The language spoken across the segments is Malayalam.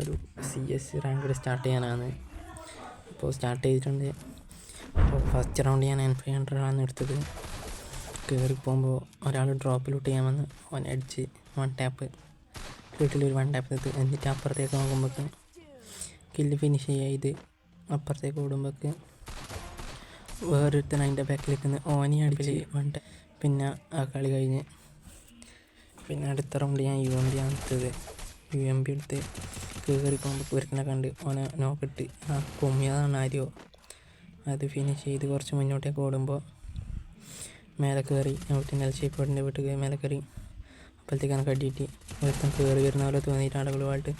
ഒരു CS റാങ്ക് സ്റ്റാർട്ട് ചെയ്യാനാണ്. അപ്പോൾ സ്റ്റാർട്ട് ചെയ്തിട്ടുണ്ട്. അപ്പോൾ ഫസ്റ്റ് റൗണ്ട് ഞാൻ N500 ആണ് എടുത്തത്. കയറി പോകുമ്പോൾ ഒരാൾ ഡ്രോപ്പിലോട്ട് ചെയ്യാൻ വന്ന് ഓൻ അടിച്ച് 1 ടാപ്പ് വീട്ടിലൊരു 1 ടാപ്പ് എടുത്ത്, എന്നിട്ട് അപ്പുറത്തേക്ക് നോക്കുമ്പോഴേക്ക് കില്ല് ഫിനിഷ് ചെയ്ത് അപ്പുറത്തേക്ക് ഓടുമ്പോഴേക്ക് വേറൊരുത്തൻ അതിൻ്റെ ബാക്കിലേക്ക് നിന്ന് ഓനി അടിച്ച് 1 ടാപ്പ്. പിന്നെ ആ കളി കഴിഞ്ഞ് പിന്നെ അടുത്ത റൗണ്ട് ഞാൻ UMP ആണ് എടുത്തത്. UMP എടുത്ത് കയറി പോകുമ്പോൾ ഒരുത്തനെ കണ്ട് ഓനെ നോക്കിട്ട് കൊമ്മിയതാണ് ആരോ. അത് ഫിനിഷ് ചെയ്ത് കുറച്ച് മുന്നോട്ടേക്ക് ഓടുമ്പോൾ മേലെ കയറി നെൽ ഷേപ്പോട്ടിൻ്റെ വീട്ടിൽ മേലെ കയറി അപ്പോഴത്തേക്കാണ് കടിയിട്ട് ഒരുത്തൻ കയറി വരുന്ന പോലെ തോന്നിയിട്ട് ആളുകളുമായിട്ട്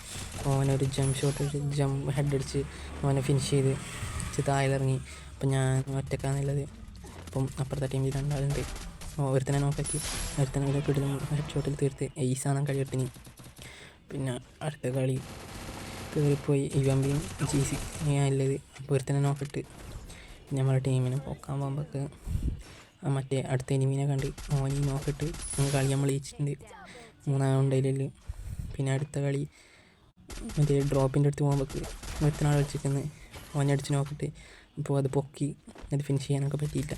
ഓനൊരു ജമ്പ് ഹെഡ് അടിച്ച് ഓനെ ഫിനിഷ് ചെയ്ത് താഴെയിറങ്ങി. അപ്പം ഞാൻ ഒറ്റക്കാന്നുള്ളത്. അപ്പം അപ്പുറത്തെ ടീമിൽ 2 ആളുണ്ട്. ഒരുത്തനെ നോക്കി ഒരുത്തനെ കിടലും ഹെഡ് ഷോട്ടിൽ തീർത്ത് ഈസാണ് കളി എടുത്തിന്. പിന്നെ അടുത്ത കളി കയറിപ്പോയി UMPയും GC ഉള്ളത്. അപ്പോൾ ഒരുത്തനെ നോക്കിയിട്ട് നമ്മളെ ടീമിനെ പൊക്കാൻ പോകുമ്പോഴേക്ക് മറ്റേ അടുത്ത എനിമീനെ കണ്ട് ഓനി നോക്കിയിട്ട് കളി നമ്മൾ ജയിച്ചിട്ടുണ്ട്. 3 റൗണ്ടിൽ. പിന്നെ അടുത്ത കളി മറ്റേ ഡ്രോപ്പിൻ്റെ അടുത്ത് പോകുമ്പോഴേക്ക് ഒരുത്തനാൾ കളിച്ചിരിക്കുന്നത് ഓനെ അടിച്ച് നോക്കിയിട്ട് ഇപ്പോൾ അത് പൊക്കി അത് ഫിനിഷ് ചെയ്യാനൊക്കെ പറ്റിയില്ല.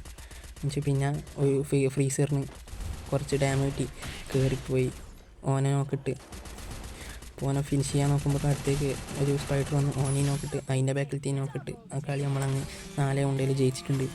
പിന്നെ ഒരു ഫ്രീസറിന് കുറച്ച് ഡാമേജ് കിട്ടി കയറിപ്പോയി ഓനെ നോക്കിയിട്ട് ഓനെ ഫിനിഷ് ചെയ്യാൻ നോക്കുമ്പോൾ അടുത്തേക്ക് ഒരു സ്പൈഡർ വന്ന് ഓനെ നോക്കിയിട്ട് അതിൻ്റെ ബാക്കിൽ നോക്കിയിട്ട് ആ കളി നമ്മളങ്ങ് 4 റൗണ്ടിൽ ജയിച്ചിട്ടുണ്ട്.